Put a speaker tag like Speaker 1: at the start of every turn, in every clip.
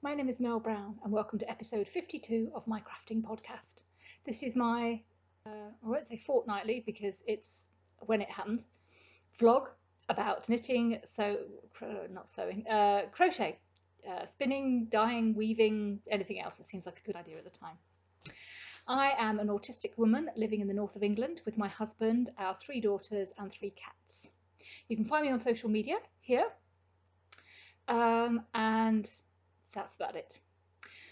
Speaker 1: My name is Mel Brown and welcome to episode 52 of my crafting podcast. This is my, I won't say fortnightly because it's when it happens, vlog about knitting, crochet, spinning, dyeing, weaving, anything else that seems like a good idea at the time. I am an autistic woman living in the north of England with my husband, our 3 daughters and 3 cats. You can find me on social media here, and that's about it.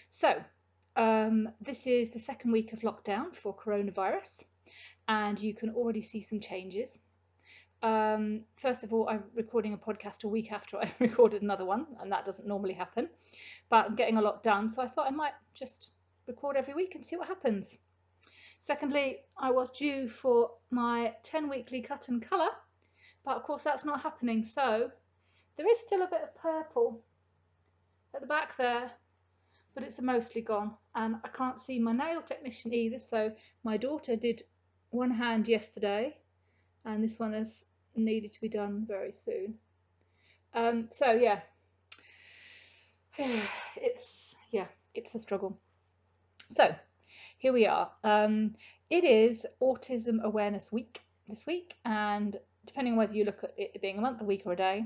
Speaker 1: So, this is the second week of lockdown for coronavirus, and you can already see some changes. First of all, I'm recording a podcast a week after I recorded another one, and that doesn't normally happen, but I'm getting a lot done, so I thought I might just record every week and see what happens. Secondly, I was due for my 10 weekly cut and colour, but of course that's not happening, so there is still a bit of purple at the back there, but it's mostly gone, and I can't see my nail technician either, so my daughter did one hand yesterday and this one is needed to be done very soon. So yeah, it's a struggle. So here we are. It is Autism Awareness Week this week, and depending on whether you look at it being a month, a week or a day,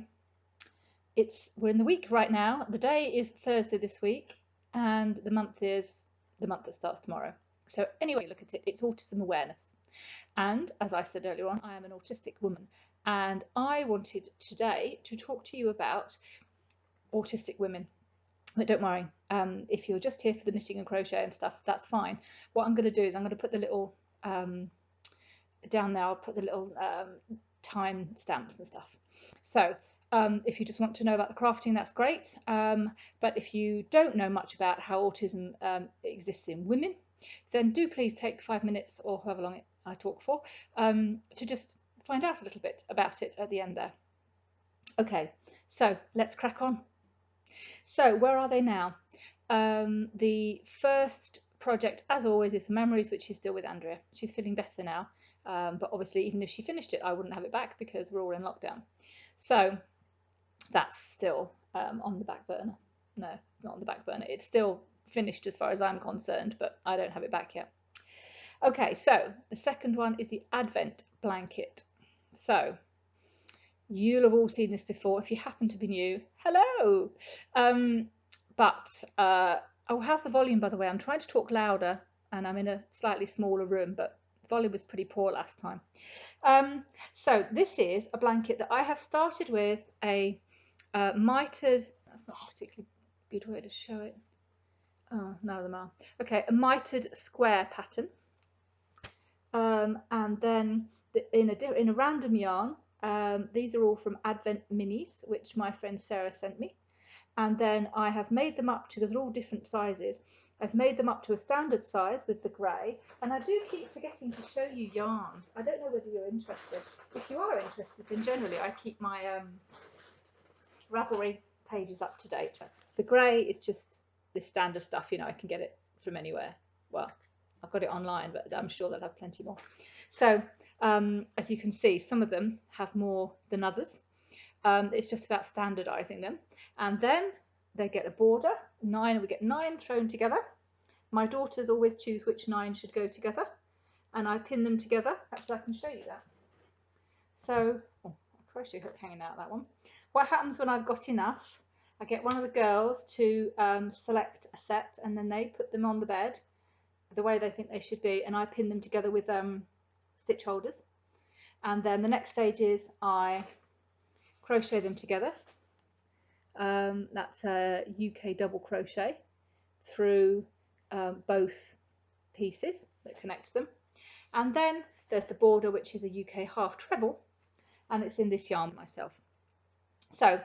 Speaker 1: we're in the week right now. The day is Thursday this week, and the month is the month that starts tomorrow. So anyway, look at it, it's Autism Awareness. And as I said earlier on, I am an autistic woman, and I wanted today to talk to you about autistic women. But don't worry, if you're just here for the knitting and crochet and stuff, that's fine. What I'm going to do is I'm going to put the little down there, I'll put the little time stamps and stuff. So if you just want to know about the crafting, that's great. But if you don't know much about how autism exists in women, then do please take 5 minutes or however long I talk for to just find out a little bit about it at the end there. Okay, so let's crack on. So where are they now? The first project, as always, is the memories, which is still with Andrea. She's feeling better now, but obviously even if she finished it, I wouldn't have it back because we're all in lockdown. So that's still on the back burner. No, it's not on the back burner. It's still finished as far as I'm concerned, but I don't have it back yet. Okay, so the second one is the Advent blanket. So you'll have all seen this before. If you happen to be new, hello. Oh, how's the volume, by the way? I'm trying to talk louder and I'm in a slightly smaller room, but the volume was pretty poor last time. So this is a blanket that I have started with a mitered, that's not a particularly good way to show it. Oh, none of them are. Okay, a mitered square pattern. And then in a random yarn, these are all from Advent Minis, which my friend Sarah sent me. And then I have made them up to, because they're all different sizes, I've made them up to a standard size with the grey. And I do keep forgetting to show you yarns. I don't know whether you're interested. If you are interested, then generally I keep my Ravelry pages up to date. The grey is just the standard stuff, you know, I can get it from anywhere. Well, I've got it online, but I'm sure they'll have plenty more. So as you can see, some of them have more than others. It's just about standardizing them. And then they get a border, 9, we get 9 thrown together. My daughters always choose which 9 should go together, and I pin them together. Actually, I can show you that. So, a crochet hook hanging out, that one. What happens when I've got enough, I get one of the girls to select a set, and then they put them on the bed the way they think they should be, and I pin them together with stitch holders. And then the next stage is I crochet them together. That's a UK double crochet through both pieces that connects them. And then there's the border, which is a UK half treble, and it's in this yarn myself. So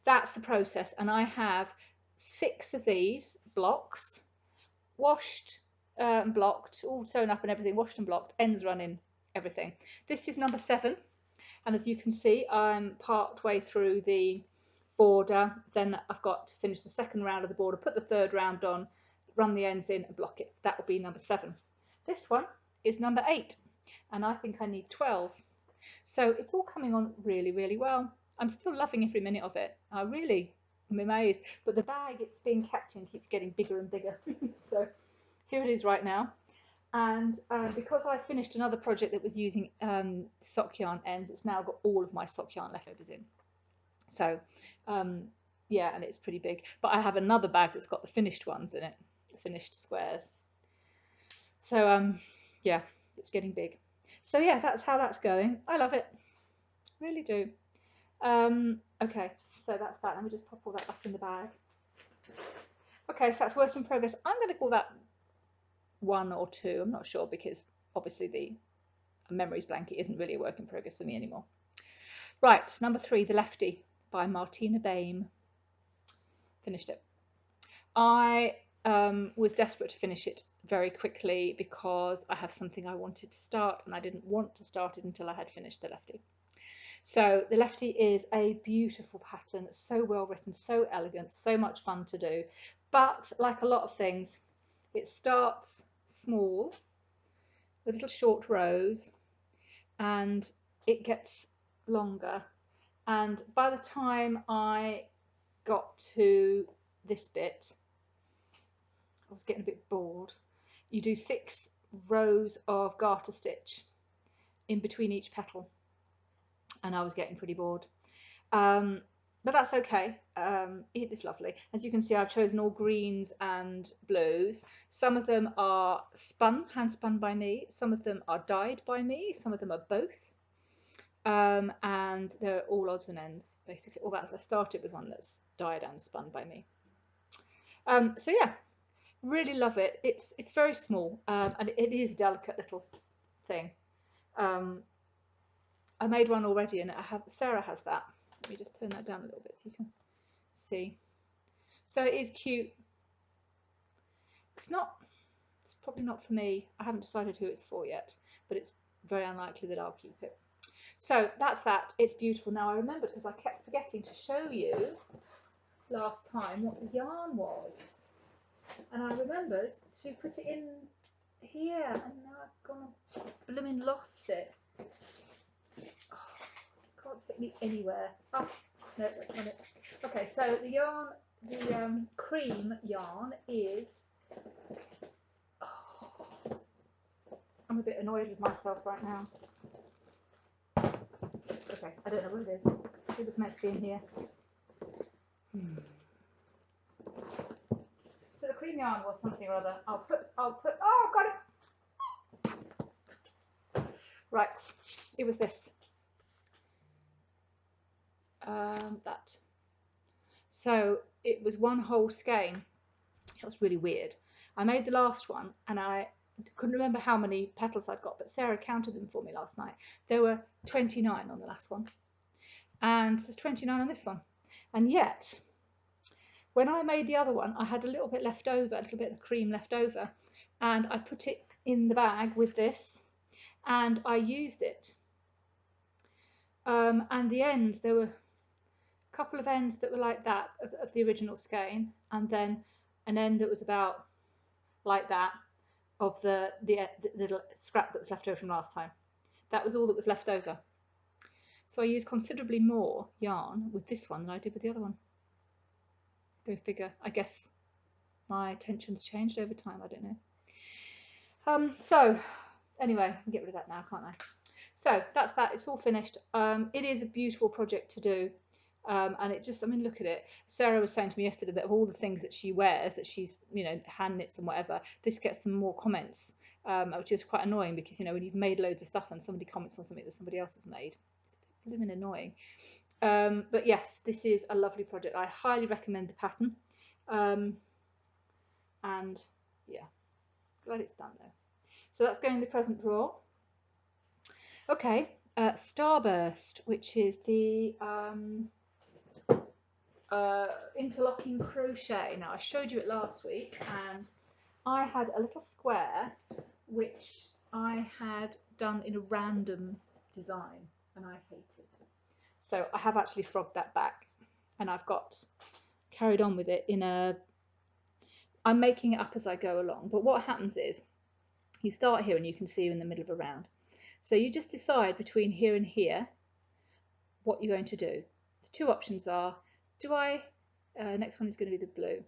Speaker 1: that's the process, and I have 6 of these blocks, washed and blocked, all sewn up and everything, washed and blocked, ends running, everything. This is number 7, and as you can see, I'm part way through the border. Then I've got to finish the second round of the border, put the third round on, run the ends in and block it. That will be number 7. This one is number 8, and I think I need 12. So it's all coming on really, really well. I'm still loving every minute of it. I really I'm amazed. But the bag it's being kept in keeps getting bigger and bigger. So here it is right now. And because I finished another project that was using sock yarn ends, it's now got all of my sock yarn leftovers in. So yeah, and it's pretty big. But I have another bag that's got the finished ones in it, the finished squares. So yeah, it's getting big. So yeah, that's how that's going. I love it, really do. Okay, so that's that. Let me just pop all that back in the bag. Okay, so that's work in progress. I'm going to call that 1 or 2. I'm not sure, because obviously the memories blanket isn't really a work in progress for me anymore. Right, number 3, The Lefty by Martina Baim. Finished it. I was desperate to finish it very quickly because I have something I wanted to start, and I didn't want to start it until I had finished The Lefty. So The Lefty is a beautiful pattern, so well written, so elegant, so much fun to do. But like a lot of things, it starts small with little short rows, and it gets longer. And by the time I got to this bit, I was getting a bit bored. You do 6 rows of garter stitch in between each petal, and I was getting pretty bored. But that's okay. It is lovely. As you can see, I've chosen all greens and blues. Some of them are spun, hand spun by me. Some of them are dyed by me. Some of them are both. And they're all odds and ends, basically. All that. I started with one that's dyed and spun by me. So yeah, really love it. It's very small, and it is a delicate little thing. I made one already, and Sarah has that. Let me just turn that down a little bit so you can see. So it is cute. It's probably not for me. I haven't decided who it's for yet, but it's very unlikely that I'll keep it. So that's that. It's beautiful. Now I remembered, because I kept forgetting to show you last time what the yarn was, and I remembered to put it in here, and now I've gone blooming lost it. Oh, can't stick me anywhere. Oh, no, that's not it. Okay, so the yarn, the cream yarn is. Oh, I'm a bit annoyed with myself right now. Okay, I don't know what it is. It was meant to be in here. So the cream yarn was something or other. I'll put. Oh, got it. Right, it was this. That. So it was one whole skein. It was really weird. I made the last one, and I couldn't remember how many petals I'd got, but Sarah counted them for me last night. There were 29 on the last one, and there's 29 on this one. And yet, when I made the other one, I had a little bit left over, a little bit of cream left over, and I put it in the bag with this, and I used it. And the ends, there were a couple of ends that were like that of the original skein, and then an end that was about like that of the little scrap that was left over from last time. That was all that was left over. So I used considerably more yarn with this one than I did with the other one. Go figure. I guess my attention's changed over time. I don't know. So anyway, I can get rid of that now, can't I? So that's that. It's all finished. It is a beautiful project to do. And it just, I mean, look at it. Sarah was saying to me yesterday that of all the things that she wears, that she's, hand knits and whatever, this gets some more comments, which is quite annoying, because, when you've made loads of stuff and somebody comments on something that somebody else has made, it's a bit annoying. But yes, this is a lovely project. I highly recommend the pattern. And yeah, glad it's done though. So that's going in the present drawer. Okay, Starburst, which is the interlocking crochet. Now I showed you it last week, and I had a little square which I had done in a random design, and I hated. So I have actually frogged that back, and I've got carried on with it in a. I'm making it up as I go along, but what happens is you start here and you can see you're in the middle of a round. So you just decide between here and here what you're going to do. The two options are, do I next one is going to be the blue.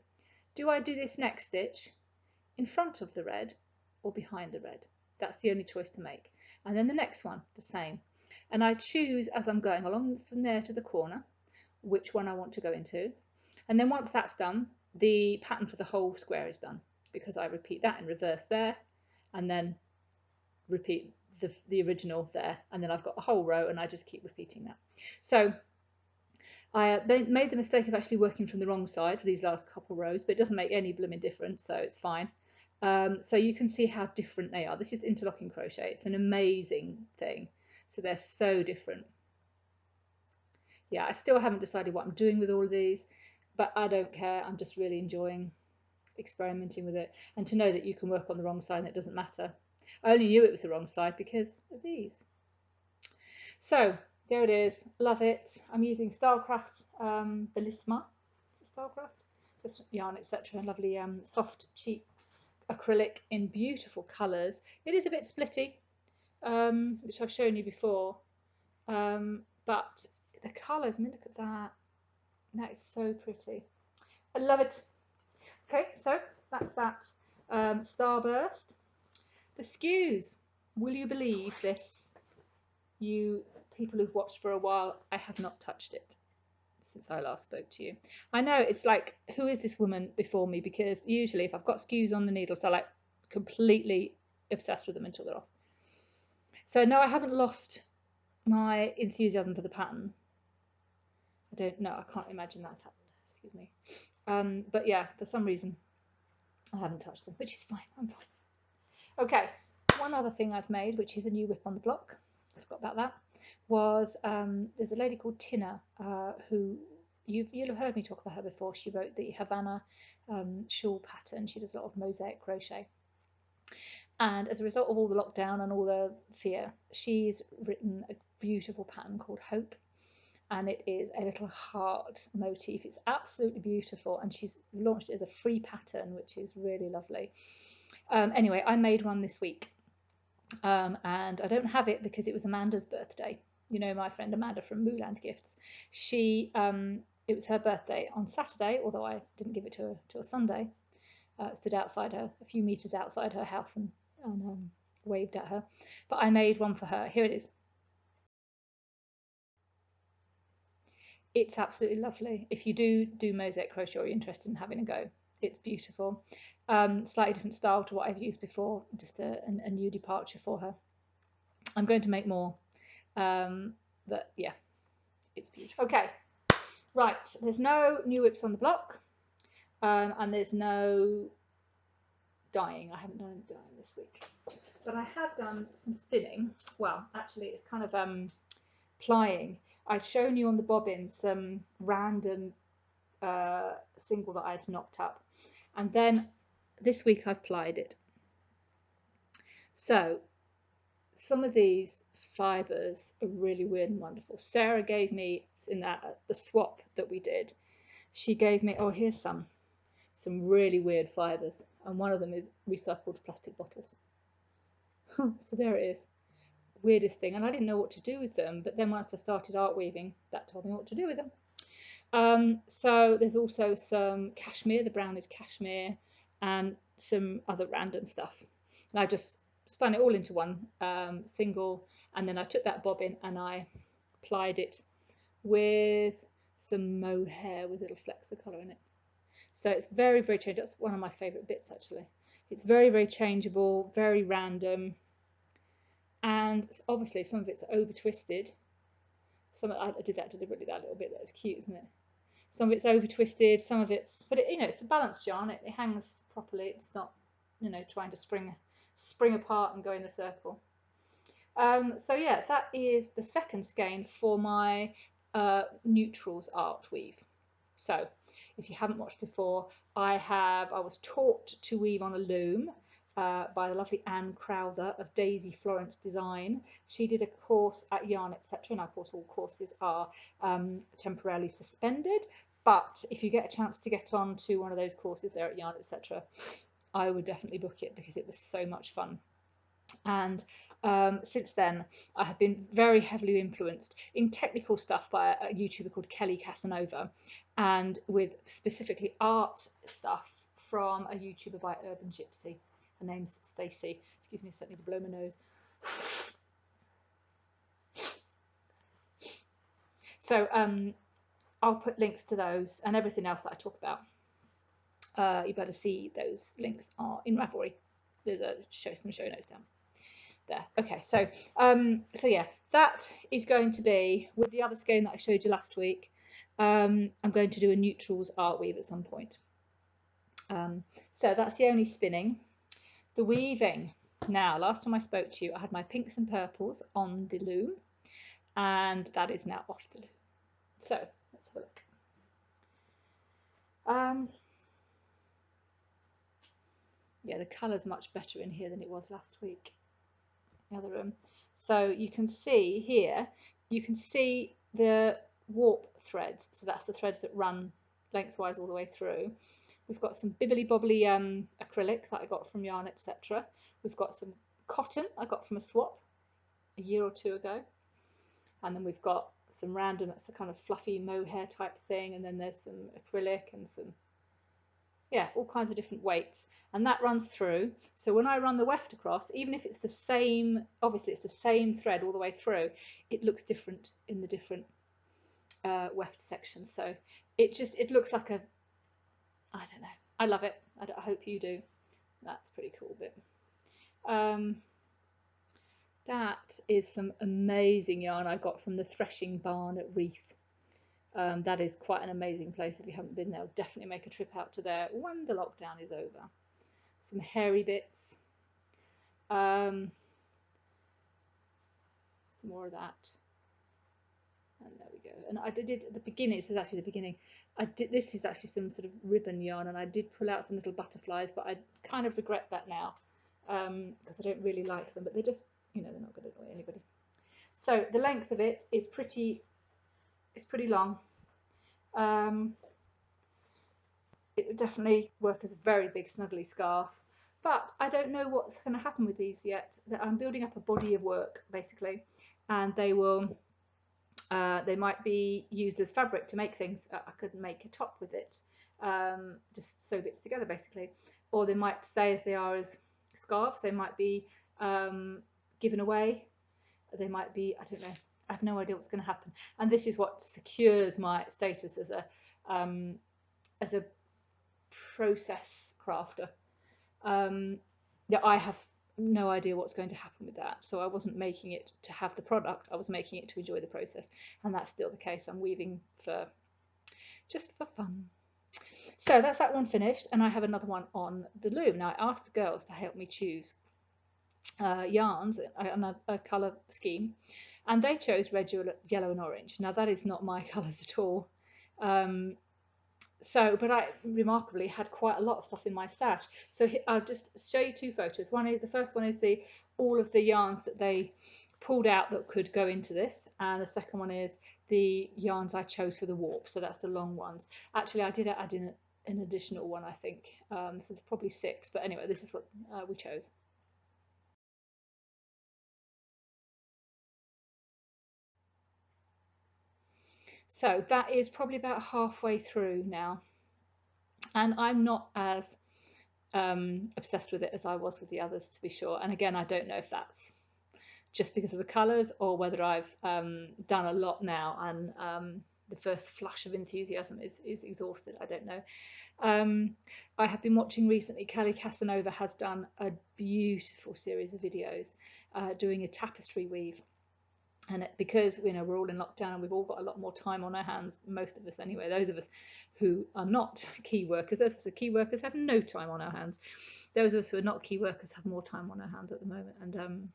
Speaker 1: Do I do this next stitch in front of the red or behind the red? That's the only choice to make. And then the next one, the same. And I choose as I'm going along from there to the corner which one I want to go into. And then once that's done, the pattern for the whole square is done, because I repeat that in reverse there, and then repeat the original there, and then I've got the whole row, and I just keep repeating that. So I made the mistake of actually working from the wrong side for these last couple rows, but it doesn't make any blooming difference, so it's fine. So you can see how different they are. This is interlocking crochet. It's an amazing thing. So they're so different. Yeah, I still haven't decided what I'm doing with all of these, but I don't care. I'm just really enjoying experimenting with it, and to know that you can work on the wrong side and it doesn't matter. I only knew it was the wrong side because of these. So there it is. Love it. I'm using Stylecraft Bellissima. Is it Stylecraft? Just yarn, etc. Lovely soft, cheap acrylic in beautiful colours. It is a bit splitty, which I've shown you before, but the colours, I mean, look at that. That is so pretty. I love it. Okay, so that's that Starburst. The skews. Will you believe this? You people who've watched for a while, I have not touched it since I last spoke to you. I know it's like, who is this woman before me? Because usually if I've got skews on the needles, I'm like completely obsessed with them until they're off. So no, I haven't lost my enthusiasm for the pattern. I don't know. I can't imagine that's happened. Excuse me. But yeah, for some reason, I haven't touched them, which is fine. I'm fine. Okay, one other thing I've made, which is a new whip on the block, I forgot about that, was there's a lady called Tina who you'll have heard me talk about her before. She wrote the Havana shawl pattern. She does a lot of mosaic crochet. And as a result of all the lockdown and all the fear, she's written a beautiful pattern called Hope. And it is a little heart motif. It's absolutely beautiful, and she's launched it as a free pattern, which is really lovely. Anyway, I made one this week, and I don't have it because it was Amanda's birthday. You know, my friend Amanda from Mooland Gifts. It was her birthday on Saturday, although I didn't give it to her till Sunday. Stood outside her, a few meters outside her house, and waved at her. But I made one for her. Here it is. It's absolutely lovely. If you do mosaic crochet or you're interested in having a go, it's beautiful. Slightly different style to what I've used before, just a new departure for her. I'm going to make more, but yeah, it's beautiful. Okay, right, there's no new whips on the block, and there's no dyeing. I haven't done any dyeing this week, but I have done some spinning. Well, actually, it's kind of plying. I'd shown you on the bobbin some random single that I'd knocked up, and then this week I've plied it. So some of these fibres are really weird and wonderful. Sarah gave me, in the swap that we did, she gave me, oh, here's some really weird fibres, and one of them is recycled plastic bottles. So there it is. Weirdest thing, and I didn't know what to do with them, but then once I started art weaving, that told me what to do with them. So there's also some cashmere, the brown is cashmere, and some other random stuff, and I just spun it all into one single, and then I took that bobbin and I plied it with some mohair with little flecks of colour in it. So it's very, very changeable. That's one of my favourite bits, actually. It's very, very changeable, very random, and obviously some of it's over twisted. I did that deliberately, that little bit. That's cute, isn't it? Some of it's over twisted, some of it's, but it's a balanced yarn. It hangs properly. It's not, trying to spring apart and go in a circle. So yeah, that is the second skein for my neutrals art weave. So if you haven't watched before, I was taught to weave on a loom by the lovely Anne Crowther of Daisy Florence Design. She did a course at Yarn Etc, and of course all courses are temporarily suspended, but if you get a chance to get on to one of those courses there at Yarn Etc, I would definitely book it because it was so much fun. And Since then, I have been very heavily influenced in technical stuff by a YouTuber called Kelly Casanova, and with specifically art stuff from a YouTuber by Urban Gypsy. Her name's Stacey. Excuse me, I need to blow my nose. So I'll put links to those and everything else that I talk about. You better see those links are in Ravelry. There's some show notes down there. Okay, so yeah, that is going to be with the other skein that I showed you last week. I'm going to do a neutrals art weave at some point. So that's the only spinning. The weaving. Now, last time I spoke to you, I had my pinks and purples on the loom, and that is now off the loom. So let's have a look. Yeah, the colour's much better in here than it was last week in the other room. So you can see here, you can see the warp threads. So that's the threads that run lengthwise all the way through. We've got some bibbly bobbly acrylic that I got from Yarn Etc. We've got some cotton I got from a swap a year or two ago. And then we've got some random, that's a kind of fluffy mohair type thing. And then there's some acrylic and some, yeah, all kinds of different weights. And that runs through. So when I run the weft across, even if it's the same, obviously it's the same thread all the way through, it looks different in the different weft sections. So it looks like a, I don't know. I love it. I hope you do. That's a pretty cool bit. That is some amazing yarn I got from the threshing barn at Reeth. That is quite an amazing place. If you haven't been there, definitely make a trip out to there when the lockdown is over. Some hairy bits. Some more of that. And there we go. And I did it at the beginning. This is actually the beginning. This is actually some sort of ribbon yarn, and I did pull out some little butterflies, but I kind of regret that now because I don't really like them. But they're just, you know, they're not going to annoy anybody. So the length of it is pretty long. It would definitely work as a very big snuggly scarf, but I don't know what's going to happen with these yet. I'm building up a body of work basically, and they might be used as fabric to make things. I could make a top with it, just sew bits together basically, or they might stay as they are as scarves. They might be given away. They might be, I don't know. I have no idea what's going to happen. And this is what secures my status as a process crafter. I have no idea what's going to happen with that. So I wasn't making it to have the product. I was making it to enjoy the process. And that's still the case. I'm weaving just for fun. So that's that one finished. And I have another one on the loom. Now I asked the girls to help me choose yarns and a colour scheme, and they chose red, yellow and orange. Now that is not my colours at all, but I remarkably had quite a lot of stuff in my stash. So I'll just show you two photos. The first one is all of the yarns that they pulled out that could go into this, and the second one is the yarns I chose for the warp. So that's the long ones. Actually I did add in an additional one, I think, so there's probably 6, but anyway, this is what we chose. So that is probably about halfway through now, and I'm not as obsessed with it as I was with the others, to be sure. And again, I don't know if that's just because of the colours or whether I've done a lot now and the first flush of enthusiasm is exhausted. I don't know. I have been watching recently, Kelly Casanova has done a beautiful series of videos doing a tapestry weave. And because we're all in lockdown and we've all got a lot more time on our hands, most of us anyway, those of us who are not key workers, those of us who are key workers have no time on our hands. Those of us who are not key workers have more time on our hands at the moment. And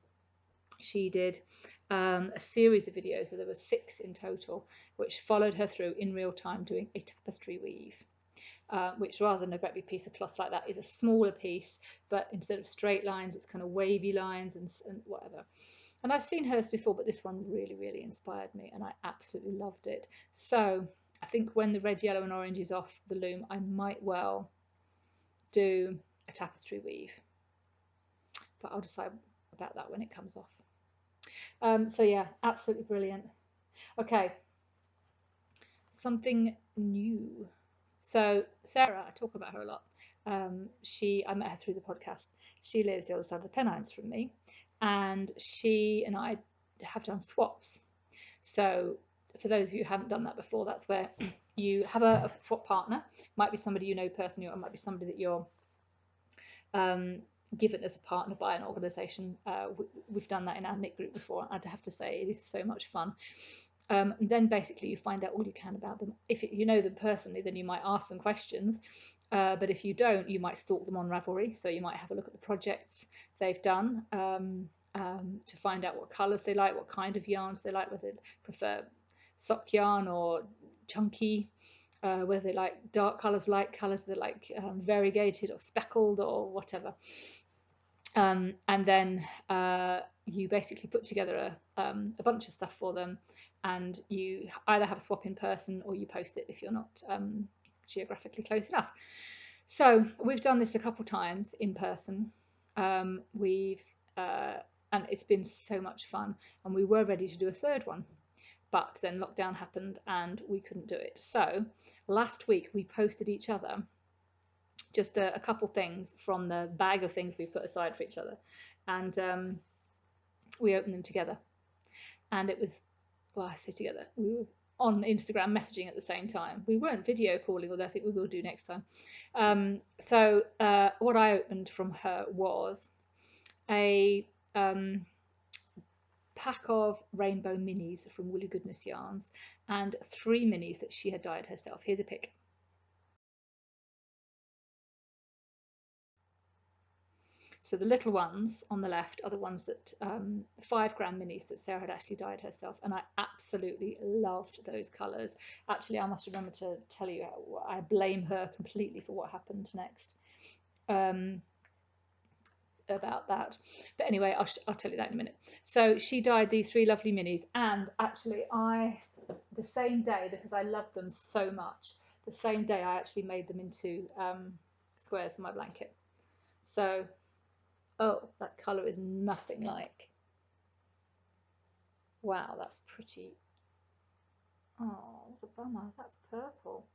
Speaker 1: she did a series of videos, so there were 6 in total, which followed her through in real time doing a tapestry weave. Which rather than a great big piece of cloth like that is a smaller piece, but instead of straight lines, it's kind of wavy lines and whatever. And I've seen hers before, but this one really, really inspired me and I absolutely loved it. So I think when the red, yellow and orange is off the loom, I might well do a tapestry weave. But I'll decide about that when it comes off. So yeah, absolutely brilliant. Okay, something new. So Sarah, I talk about her a lot. I met her through the podcast. She lives the other side of the Pennines from me, and she and I have done swaps. So for those of you who haven't done that before, that's where you have a swap partner. Might be somebody you know personally, or it might be somebody that you're given as a partner by an organisation. We've done that in our knit group before. I'd have to say it is so much fun. Then basically you find out all you can about them. If you know them personally, then you might ask them questions. But if you don't, you might stalk them on Ravelry. So you might have a look at the projects they've done to find out what colours they like, what kind of yarns they like, whether they prefer sock yarn or chunky, whether they like dark colours, light colours, they like variegated or speckled or whatever. And then you basically put together a bunch of stuff for them, and you either have a swap in person or you post it if you're not geographically close enough. So we've done this a couple times in person. And it's been so much fun, and we were ready to do a third one, but then lockdown happened and we couldn't do it. So last week we posted each other just a couple things from the bag of things we put aside for each other, and we opened them together. And it was, well, I say together, we were on Instagram messaging at the same time. We weren't video calling, although I think we will do next time. So what I opened from her was a pack of rainbow minis from Woolly Goodness Yarns and 3 minis that she had dyed herself. Here's a pic. So the little ones on the left are the ones that 5-gram minis that Sarah had actually dyed herself, and I absolutely loved those colours. Actually, I must remember to tell you, I blame her completely for what happened next about that. But anyway, I'll tell you that in a minute. So she dyed these 3 lovely minis, and actually the same day, because I loved them so much, the same day I actually made them into squares for my blanket. So oh, that colour is nothing like. Wow, that's pretty. Oh, what a bummer. That's purple.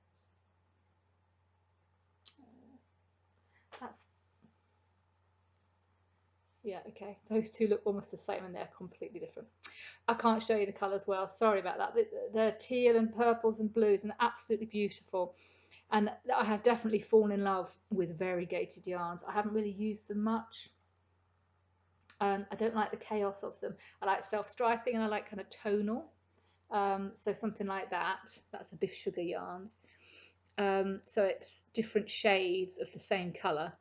Speaker 1: That's. Yeah, okay. Those two look almost the same and they're completely different. I can't show you the colours well. Sorry about that. They're teal and purples and blues and absolutely beautiful. And I have definitely fallen in love with variegated yarns. I haven't really used them much. I don't like the chaos of them. I like self-striping and I like kind of tonal. So something like that. That's a Biff Sugar yarns. So it's different shades of the same colour.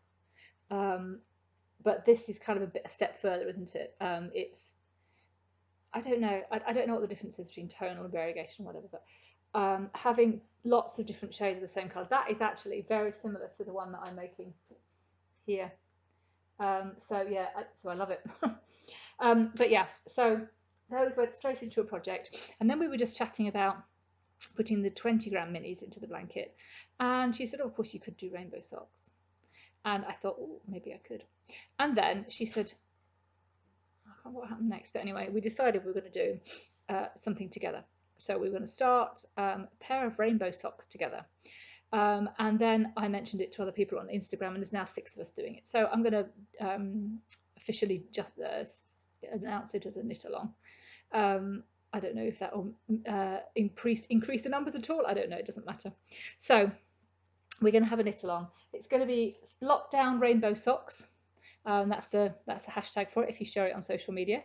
Speaker 1: But this is kind of a step further, isn't it? It's, I don't know. I don't know what the difference is between tonal and variegated and whatever, but having lots of different shades of the same colour, that is actually very similar to the one that I'm making here. So yeah, so I love it. But yeah, so those went straight into a project, and then we were just chatting about putting the 20-gram minis into the blanket, and she said, oh, of course you could do rainbow socks, and I thought, oh, maybe I could. And then she said, I can't remember what happened next, but anyway, we decided we were going to do something together. So we were going to start a pair of rainbow socks together. And then I mentioned it to other people on Instagram, and there's now 6 of us doing it. So I'm going to officially just announce it as a knit along. I don't know if that will increase the numbers at all. I don't know. It doesn't matter. So we're going to have a knit along. It's going to be lockdown rainbow socks. That's the hashtag for it if you share it on social media.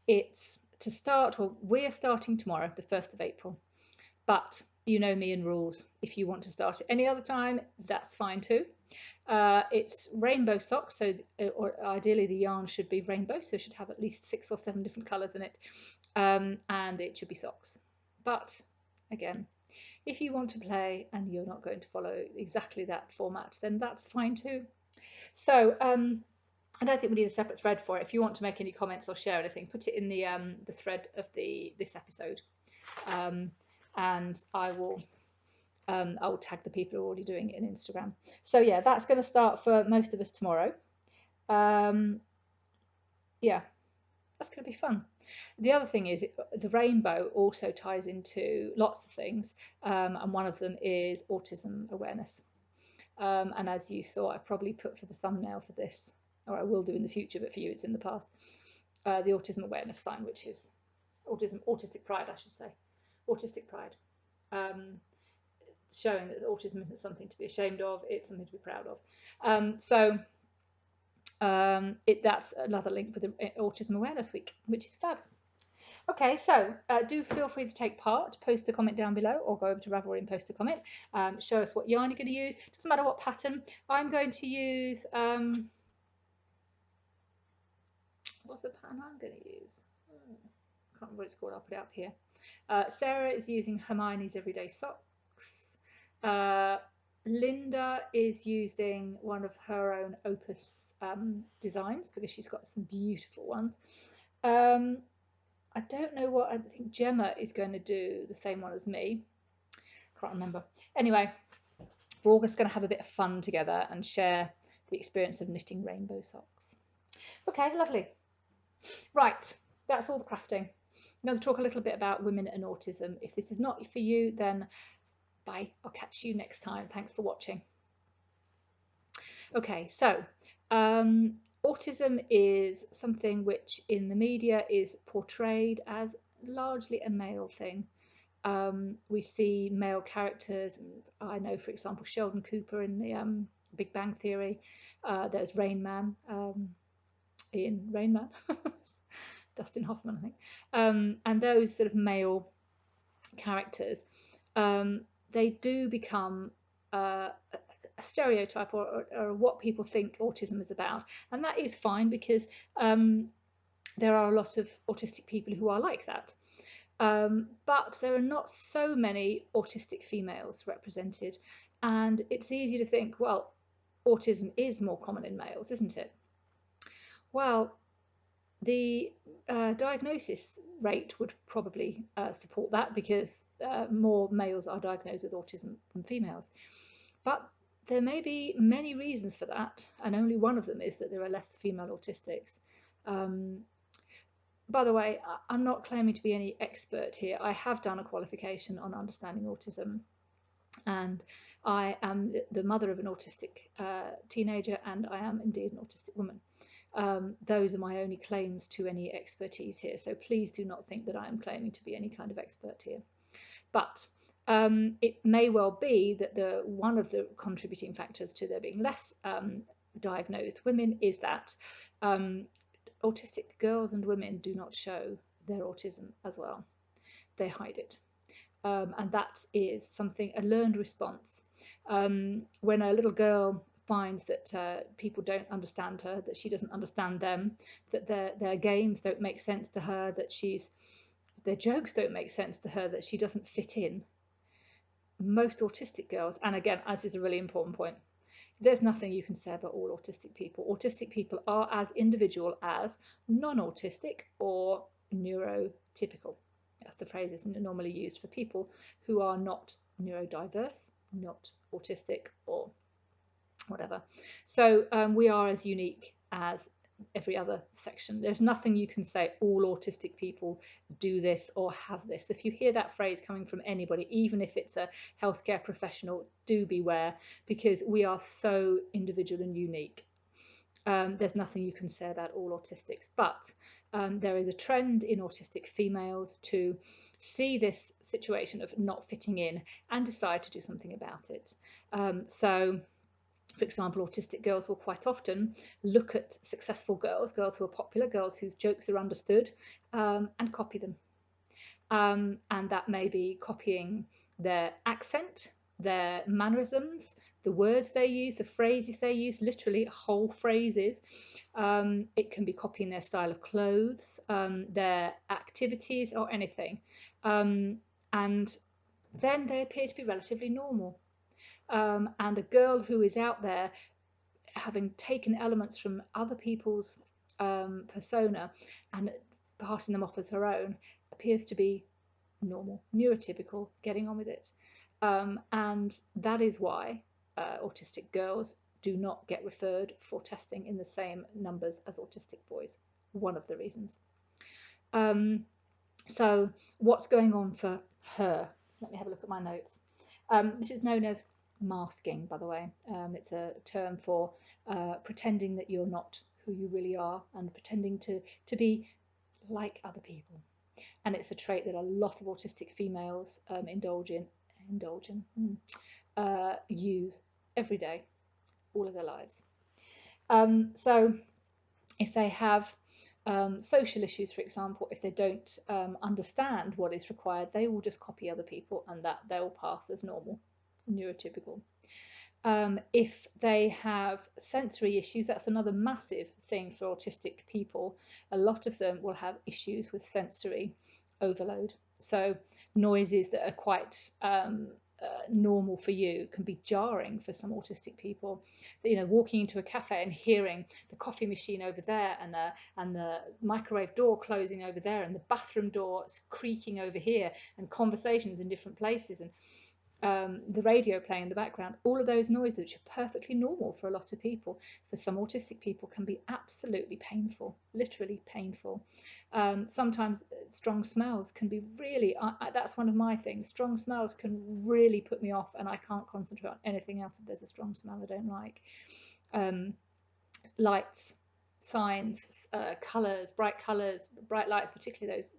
Speaker 1: It's to start, well, we're starting tomorrow, the 1st of April. But you know me and rules. If you want to start it any other time, that's fine too. It's rainbow socks, so or ideally the yarn should be rainbow, so it should have at least 6 or 7 different colours in it, and it should be socks. But again, if you want to play and you're not going to follow exactly that format, then that's fine too. So I don't think we need a separate thread for it. If you want to make any comments or share anything, put it in the thread of this episode, and I will tag the people who are already doing it in Instagram. So yeah, that's going to start for most of us tomorrow. yeah, that's going to be fun. The other thing is the rainbow also ties into lots of things, and one of them is autism awareness. And as you saw, I probably put for the thumbnail for this, or I will do in the future, but for you it's in the past, the autism awareness sign, which is autistic pride, I should say, autistic pride, um, showing that autism isn't something to be ashamed of, it's something to be proud of. That's another link for the Autism Awareness Week, which is fab. Okay, so do feel free to take part. Post a comment down below, or go over to Ravelry and post a comment. Show us what yarn you're going to use. Doesn't matter what pattern. I'm going to use what's the pattern I'm going to use? Can't remember what it's called. I'll put it up here. Sarah is using Hermione's Everyday Socks. Linda is using one of her own Opus designs, because she's got some beautiful ones. I don't know what, I think Gemma is going to do the same one as me. Can't remember. Anyway, we're all just going to have a bit of fun together and share the experience of knitting rainbow socks. Okay, lovely. Right, that's all the crafting. I'm going to talk a little bit about women and autism. If this is not for you, then bye. I'll catch you next time. Thanks for watching. Okay, so autism is something which in the media is portrayed as largely a male thing. We see male characters, and I know, for example, Sheldon Cooper in the Big Bang Theory. There's Rain Man, Ian Rain Man, Dustin Hoffman, I think. And those sort of male characters, they do become a stereotype, or what people think autism is about. And that is fine, because there are a lot of autistic people who are like that. But there are not so many autistic females represented, and it's easy to think, well, autism is more common in males, isn't it? Well, the diagnosis rate would probably support that, because more males are diagnosed with autism than females. But there may be many reasons for that, and only one of them is that there are less female autistics. By the way, I'm not claiming to be any expert here. I have done a qualification on understanding autism, and I am the mother of an autistic teenager, and I am indeed an autistic woman. Those are my only claims to any expertise here, so please do not think that I am claiming to be any kind of expert here. But it may well be that one of the contributing factors to there being less diagnosed women is that autistic girls and women do not show their autism as well. They hide it. And that is something, a learned response. When a little girl finds that people don't understand her, that she doesn't understand them, that their games don't make sense to her, that their jokes don't make sense to her, that she doesn't fit in. Most autistic girls, and again, as is a really important point, there's nothing you can say about all autistic people. Autistic people are as individual as non-autistic or neurotypical. That's the phrase is normally used for people who are not neurodiverse, not autistic, or whatever. So we are as unique as every other section. There's nothing you can say all autistic people do this or have this. If you hear that phrase coming from anybody, even if it's a healthcare professional, do beware, because we are so individual and unique. There's nothing you can say about all autistics, but there is a trend in autistic females to see this situation of not fitting in and decide to do something about it. So for example, autistic girls will quite often look at successful girls, girls who are popular, girls whose jokes are understood, and copy them. And that may be copying their accent, their mannerisms, the words they use, the phrases they use, literally whole phrases. It can be copying their style of clothes, their activities, or anything. And then they appear to be relatively normal. And a girl who is out there having taken elements from other people's persona and passing them off as her own appears to be normal, neurotypical, getting on with it. And that is why autistic girls do not get referred for testing in the same numbers as autistic boys. one of the reasons. So what's going on for her? Let me have a look at my notes. This is known as masking, by the way. It's a term for pretending that you're not who you really are and pretending to be like other people. And it's a trait that a lot of autistic females use every day, all of their lives. So if they have social issues, for example, if they don't understand what is required, they will just copy other people, and that they will pass as normal, neurotypical. If they have sensory issues, that's another massive thing for autistic people. A lot of them will have issues with sensory overload. So noises that are quite normal for you can be jarring for some autistic people. You know, walking into a cafe and hearing the coffee machine over there, and the microwave door closing over there, and the bathroom door creaking over here, and conversations in different places, and the radio playing in the background, all of those noises, which are perfectly normal for a lot of people, for some autistic people can be absolutely painful, literally painful. Sometimes strong smells can be really, that's one of my things, strong smells can really put me off, and I can't concentrate on anything else if there's a strong smell I don't like. Lights, signs, colours, bright lights, particularly those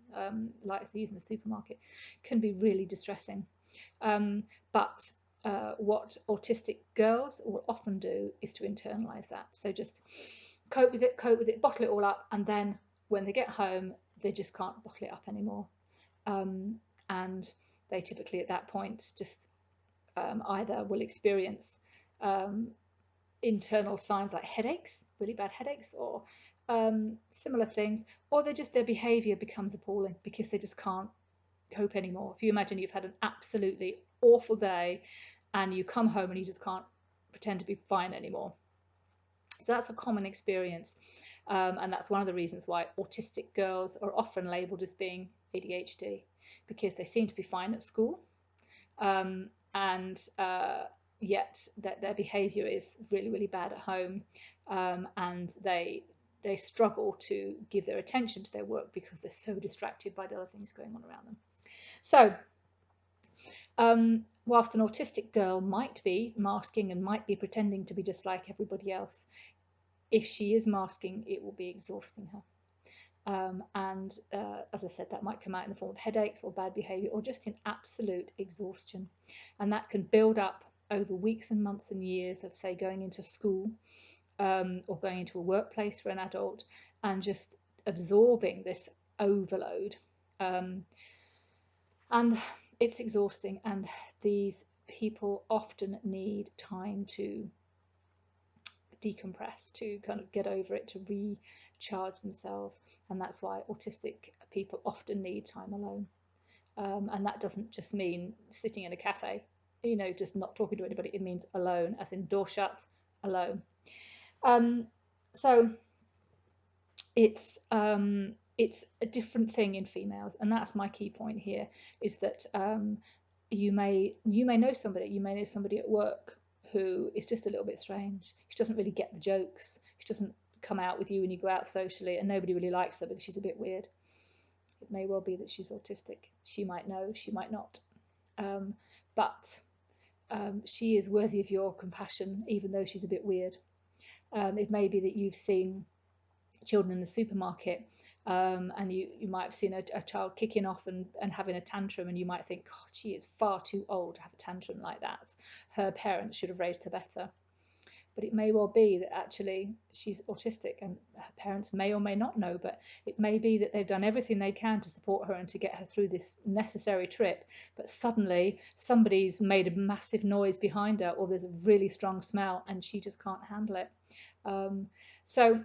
Speaker 1: lights they use in the supermarket, can be really distressing. But what autistic girls will often do is to internalize that. So just cope with it, bottle it all up, and then when they get home, they just can't bottle it up anymore. And they typically at that point just either will experience internal signs like headaches, really bad headaches, or similar things, or their behavior becomes appalling because they just can't cope anymore. If you imagine you've had an absolutely awful day and you come home and you just can't pretend to be fine anymore. So that's a common experience, and that's one of the reasons why autistic girls are often labelled as being ADHD, because they seem to be fine at school, and yet their behaviour is really, really bad at home, and they struggle to give their attention to their work because they're so distracted by the other things going on around them. So whilst an autistic girl might be masking and might be pretending to be just like everybody else, if she is masking, it will be exhausting her. And as I said, that might come out in the form of headaches or bad behaviour or just in absolute exhaustion. And that can build up over weeks and months and years of, say, going into school or going into a workplace for an adult and just absorbing this overload. And it's exhausting, and these people often need time to decompress, to kind of get over it, to recharge themselves, and that's why autistic people often need time alone. And that doesn't just mean sitting in a cafe, you know, just not talking to anybody. It means alone, as in door shut, alone. So it's a different thing in females, and that's my key point here, is that you may know somebody at work who is just a little bit strange. She doesn't really get the jokes. She doesn't come out with you when you go out socially, and nobody really likes her because she's a bit weird. It may well be that she's autistic. She might know, she might not. But she is worthy of your compassion, even though she's a bit weird. It may be that you've seen children in the supermarket, and you might have seen a child kicking off and having a tantrum, and you might think, God, she is far too old to have a tantrum like that. Her parents should have raised her better. But it may well be that actually she's autistic, and her parents may or may not know, but it may be that they've done everything they can to support her and to get her through this necessary trip, but suddenly somebody's made a massive noise behind her, or there's a really strong smell and she just can't handle it. So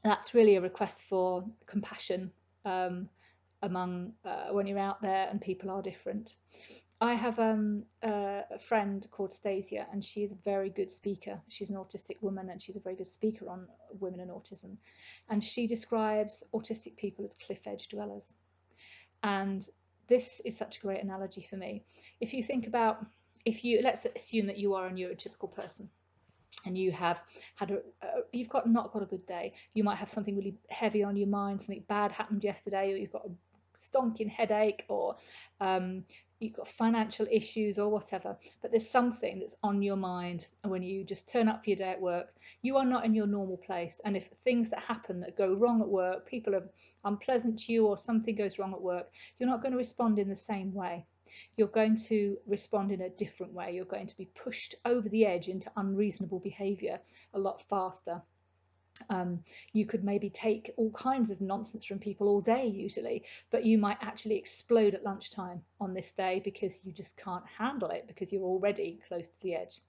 Speaker 1: that's really a request for compassion among when you're out there and people are different. I have a friend called Stasia, and she's a very good speaker. She's an autistic woman, and she's a very good speaker on women and autism. And she describes autistic people as cliff edge dwellers. And this is such a great analogy for me. If you think about, let's assume that you are a neurotypical person. and you have had you've not got a good day. You might have something really heavy on your mind, something bad happened yesterday, or you've got a stonking headache, or you've got financial issues or whatever, but there's something that's on your mind. And when you just turn up for your day at work, you are not in your normal place. And if things that happen that go wrong at work, people are unpleasant to you, or something goes wrong at work, you're not going to respond in the same way. You're going to respond in a different way. You're going to be pushed over the edge into unreasonable behaviour a lot faster. You could maybe take all kinds of nonsense from people all day usually, but you might actually explode at lunchtime on this day because you just can't handle it, because you're already close to the edge.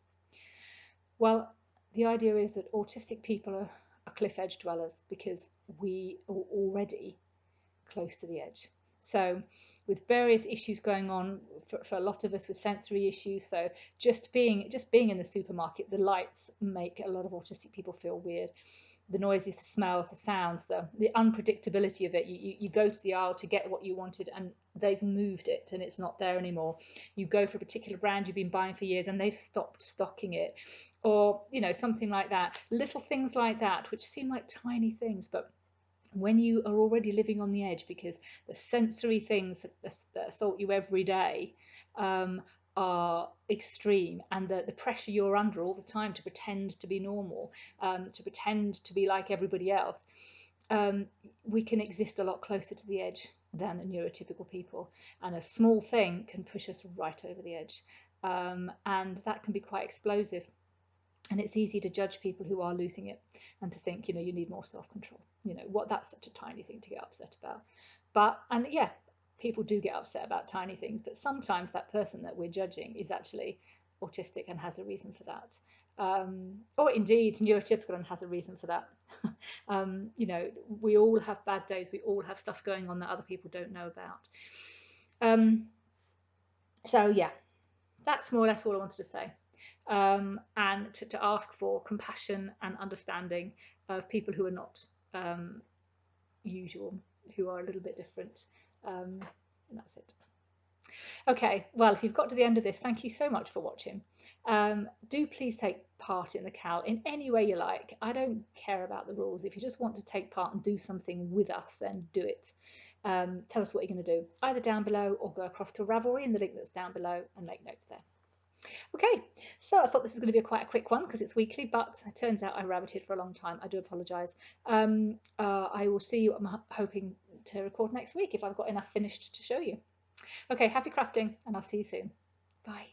Speaker 1: Well, the idea is that autistic people are cliff edge dwellers because we are already close to the edge. So with various issues going on for a lot of us, with sensory issues, so just being in the supermarket, the lights make a lot of autistic people feel weird. The noises, the smells, the sounds, the unpredictability of it. You go to the aisle to get what you wanted and they've moved it and it's not there anymore. You go for a particular brand you've been buying for years and they've stopped stocking it, or something like that. Little things like that which seem like tiny things, but when you are already living on the edge, because the sensory things that assault you every day are extreme, and the pressure you're under all the time to pretend to be normal, to pretend to be like everybody else, we can exist a lot closer to the edge than the neurotypical people, and a small thing can push us right over the edge, and that can be quite explosive. And it's easy to judge people who are losing it and to think, you need more self-control. What, that's such a tiny thing to get upset about. And yeah, people do get upset about tiny things, but sometimes that person that we're judging is actually autistic and has a reason for that. Or indeed neurotypical and has a reason for that. We all have bad days. We all have stuff going on that other people don't know about. So yeah, that's more or less all I wanted to say. And to ask for compassion and understanding of people who are not usual, who are a little bit different. And that's it. Okay, well, if you've got to the end of this, thank you so much for watching. Do please take part in the KAL in any way you like. I don't care about the rules. If you just want to take part and do something with us, then do it. Tell us what you're going to do, either down below or go across to Ravelry in the link that's down below and make notes there. Okay, so I thought this was going to be quite a quick one because it's weekly, but it turns out I rabbited for a long time. I do apologise. I will see you. I'm hoping to record next week if I've got enough finished to show you. Okay, happy crafting, and I'll see you soon. Bye.